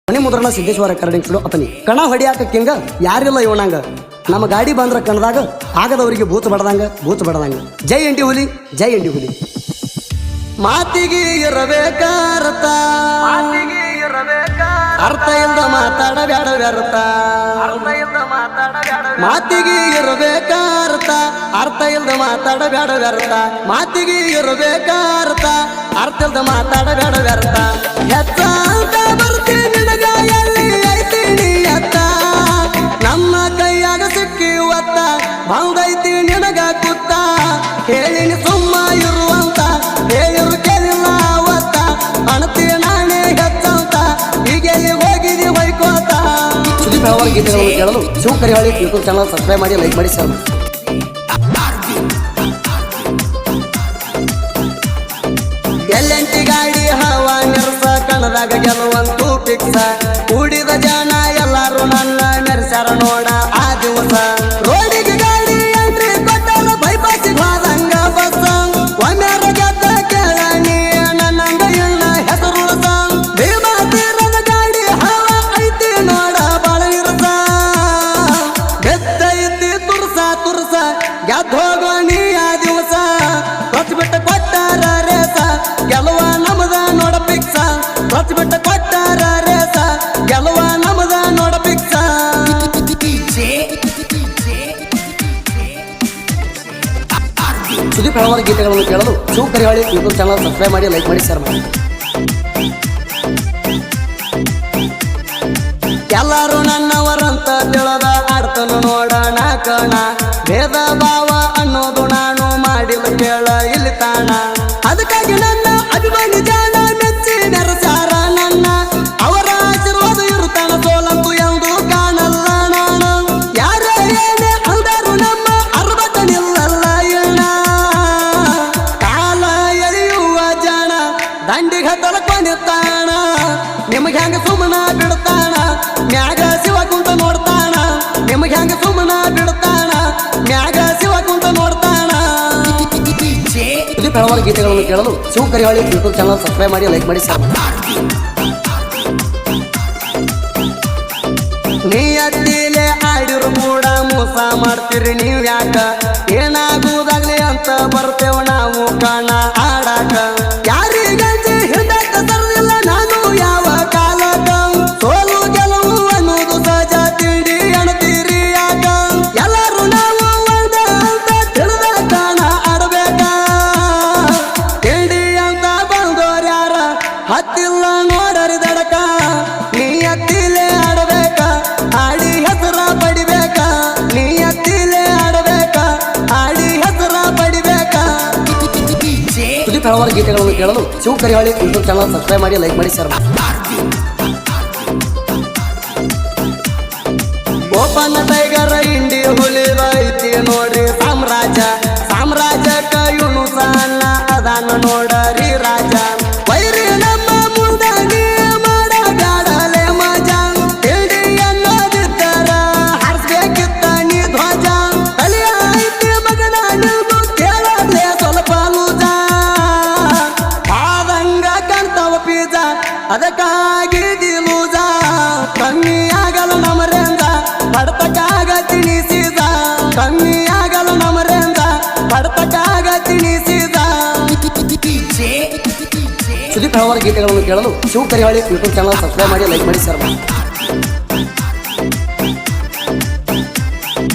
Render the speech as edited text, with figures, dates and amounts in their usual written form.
ಮನೆ ಮುದ್ರಣ ಸಿದ್ದೇಶ್ವರ ಕರಡಿಂಗ್ ಸುಡು ಅತನಿ ಕಣ ಹೊಡಿಯಾಕ ಕಿಂಗ ಯಾರಿಲ್ಲ ಇವನಂಗ ನಮ್ಮ ಗಾಡಿ ಬಂದ್ರ ಕಣದಾಗ ಆಗದವರಿಗೆ ಭೂತ ಬಡದಂಗ ಜೈ ಎಂಡಿ ಹುಲಿ ಜೈ ಎಂಡಿ ಹುಲಿ ಮಾತಿಗೆ ಇರಬೇಕಾರತ ಅರ್ಥ ಇಲ್ದ ಮಾತಾಡಬೇಡ ವ್ಯರ್ಥ ಮಾತಿಗೆ ಇರಬೇಕಾರತ ಅರ್ಥ ಇಲ್ದ ಮಾತಾಡಬೇಡ ವ್ಯರ್ಥ ಮಾತಿಗೆ ಇರಬೇಕಾರತ ಅರ್ಥ ಇಲ್ದ ಮಾತಾಡಬೇಡ ವ್ಯರ್ಥ ಹೆಚ್ಚ ಅಂತ ಬರ್ತೀನಿ ನಿನಗ ಎಲ್ಲಿ ಐತೀನಿ ಅತ್ತ ನಮ್ಮ ಕೈಯಾಗ ಸಿಕ್ಕಿ ಒತ್ತ ಬಂದೈತಿ ನಿನಗ ಕುತ್ತ ಹೇಳಿನಿ ಸುಮ್ಮ ಇರುವಂತ ಹೇಳಿರು ಕೇಳಿಲ್ಲ ಅವತ್ತ ಅಣತಿ ನಾನೇ ಹೆಚ್ಚಂತ ಹೀಗೆಲ್ಲಿ ಹೋಗಿದಿ ಹೊಯ್ಕೋತ ಸುದೀಪ್ ಅವರ ಗೀತೆಗಳನ್ನು ಕೇಳಲು ಶಿವಕರಿಹಳ್ಳಿ ಯೂಟ್ಯೂಬ್ ಚಾನಲ್ ಸಬ್ಸ್ಕ್ರೈಬ್ ಮಾಡಿ ಲೈಕ್ ಮಾಡಿ ಶೇರ್ ಮಾಡಿ. ಎಲ್ಲೆಂಟಿ ಗಾಡಿ ಹವಾ ನೆರಸ ಕಣದಾಗ ಗೆಲುವಂತೂ ಪಿಕ್ಸ ಕೂಡಿದ ಜನ ಎಲ್ಲಾರು ನನ್ನ ಮೆರೆಸ್ಯಾರ ನೋಡ ಆ ದಿವಸ ರೋಡಿಗೆ ಗಾಡಿ ಎಂಟ್ರಿ ಕೊಟ್ಟಾರ ಬೈಪಾಸಿಗೆ ಹೋದಂಗ ಬಸ್ ಒಮ್ಮೆರ ಗೆದ್ದ ಕೇಳನಿ ನನ್ನಂಗ ಇಲ್ಲ ಹೆಸರು ಭೀಮಾ ತೀರದ ಗಾಡಿ ಹವಾ ಐತಿ ನೋಡ ಬಾಳ ಇರಸ ಗೆದ್ದೈತಿ ತುರ್ಸ ಗೆದ್ದ ಹೋಗೋಣಿ ಆ ದಿವಸ ಕೊಟ್ಬಿಟ್ಟ ಕೊಟ್ಟಾರ ರೇಸ ಗೆಲುವ ನಮದ ನೋಡ ಪಿಕ್ಸ ಕೊಟ್ಬಿಟ್ಟ ಕೊಟ್ಟಾರ ರೇಸ ಗೆಲುವ ನಮದ ನೋಡ ಪಿಕ್ಸ ಸುದೀಪ್ ಅವರ ಗೀತೆಗಳನ್ನು ಕೇಳಲು ಶಿವಕರಿಹಳ್ಳಿ ಯೂಟ್ಯೂಬ್ ಚಾನಲ್ ಸಬ್ಸ್ಕ್ರೈಬ್ ಮಾಡಿ ಲೈಕ್ ಮಾಡಿ ಶೇರ್ ಮಾಡಿ. ಎಲ್ಲರೂ ನನ್ನವರಂತ ತಿಳಿದ ಆಡ್ತನು ನೋಡೋಣ ಕಣ ಭೇದ ಭಾವ ಅನ್ನೋದು ನಾನು ಮಾಡಿಲ್ಲ ಕೇಳ ಇಲ್ಲಿ ತಾಣ ಅದಕ್ಕಾಗಿ ನನ್ನ ಅಭಿಮಾನಿ ಜನ ಮೆಚ್ಚಿ ನೆರಸಾರ ನನ್ನ ಅವರ ಆಶೀರ್ವಾದ ಇರುತ್ತಾನ ಸೋಲಂತು ಎಂದು ಕಾಣಲ್ಲ ನಾನು ಯಾರೇ ಏನೇ ಅಂದರು ನಮ್ಮ ಅರ್ಬತ ನಿಲ್ಲಲ್ಲ ಎಣ್ಣ ಕಾಲ ಎಳೆಯುವ ಜನ ದಂಡಿಗೆ ತಲಕೊಂಡಿರ್ತಾಣ ನಿಮಗೆ ಹೆಂಗ ಸುಮ್ಮನ ಬಿಡ್ತಾಣ ಮ್ಯಾಗ ಶಿವ ಕುಂತ ನೋಡ್ತಾಣ ನಿಮಗೆ ಹೆಂಗ ಸುಮ್ಮನ ಬಿಡ್ತಾಣ ಮ್ಯಾಗ ಶಿವ ಕುಂತ ನೋಡ್ತಾಣ. ಸುದೀಪ್ ಅವರ ಗೀತೆಗಳನ್ನು ಕೇಳಲು ಶಿವಕರಿಹಳ್ಳಿ ಯೂಟ್ಯೂಬ್ ಚಾನಲ್ ಸಬ್ಸ್ಕ್ರೈಬ್ ಮಾಡಿ ಲೈಕ್ ಮಾಡಿ ಶೇರ್ ಮಾಡಿ. ನೀಯತ್ತಿಲೆ ಆಡಿರು ಕೂಡ ಮೋಸ ಮಾಡ್ತೀರಿ ನೀವ್ ಯಾಕ ಏನಾಗುವುದಾಗ್ಲಿ ಅಂತ ಬರ್ತೇವ ನಾವು ಕಣ ಆಡಾಕ ಯಾರಿಗಂಜಿ ಹಿಂದಕ್ಕ ತರಲಿಲ್ಲ ನಾನು ಯಾವ ಕಾಲಕ ಸೋಲು ಗೆಲುವು ಅನ್ನೋದು ಸಹಜ ತಿಂಡಿ ಅಣತೀರಿ ಯಾಕ ಎಲ್ಲರೂ ನಾವು ಒಂದ ಅಂತ ತಿಳಿದ ಕಣ ಆಡಬೇಕ ತಿಂಡಿ ಅಂತ ಬಂದೋರ್ಯಾರ ಹತ್ತಿಲ್ಲ ನೋಡರಿ ದಡಕ ನೀ ಹತ್ತಿಲೆ ಆಡಬೇಕ ಆಡಿ ಹೆಸರ ಪಡಿಬೇಕ ನೀ ಹತ್ತಿಲೆ ಆಡಬೇಕ ಆಡಿ ಹೆಸರ ಪಡಿಬೇಕ. ಸುದೀಪ್ ಅವರ ಗೀತೆಗಳನ್ನು ಕೇಳಲು ಶಿವಕರಿಹಳ್ಳಿ ಯೂಟ್ಯೂಬ್ ಚಾನಲ್ ಸಬ್ಸ್ಕ್ರೈಬ್ ಮಾಡಿ ಲೈಕ್ ಮಾಡಿ ಶೇರ್ ಮಾಡಿ. ಗೋಪನ ಟೈಗರ ಇಂಡಿ ಹುಲಿ ಐತಿ ನೋಡ್ರಿ ಸಾಮ್ರಾಜ್ಯಕ್ಕ ಇವನು ಸಣ್ಣ ಅದಾನ ನೋಡರಿ ರಾಜ ವೈರಿ ನಮ್ಮ ಮುಂದೆ ನೀ ಮಾಡ ಬ್ಯಾಡಲೆ ಮಜ ತಿಂಡಿ ಅನ್ನೋದಿದ್ದರ ಹಾರಿಸ್ಬೇಕಿತ್ತ ನೀ ಧ್ವಜ ತಲೆಯ ಐತಿ ಮಗನ ನೀವು ಕೇಳಲೆ ಸ್ವಲ್ಪ ಲೂಜ ಆದಂಗ ಕಾಣ್ತಾವ ಪೀಜ ಅದಕ್ಕಾಗಿ ಲೂಜ ಕಮ್ಮಿ ಆಗಲ್ಲ ನಮ್ಮ ರೇಂಜ ಪಡ್ತಕ್ಕಾಗ ತಿಣಿಸಿದ ಕಮ್ಮಿ ಆಗಲ್ಲ ನಮ್ಮ ರೇಂಜ ಪಡ್ತಕ್ಕಾಗ ತಿಣಿಸಿದ. ಸುದೀಪ್ ಅವರ ಗೀತೆಗಳನ್ನು ಕೇಳಲು ಶಿವಕರಿಹಳ್ಳಿ ಯೂಟ್ಯೂಬ್ ಚಾನಲ್ ಸಬ್ಸ್ಕ್ರೈಬ್ ಮಾಡಿ ಲೈಕ್ ಮಾಡಿ ಶೇರ್ ಮಾಡಿ.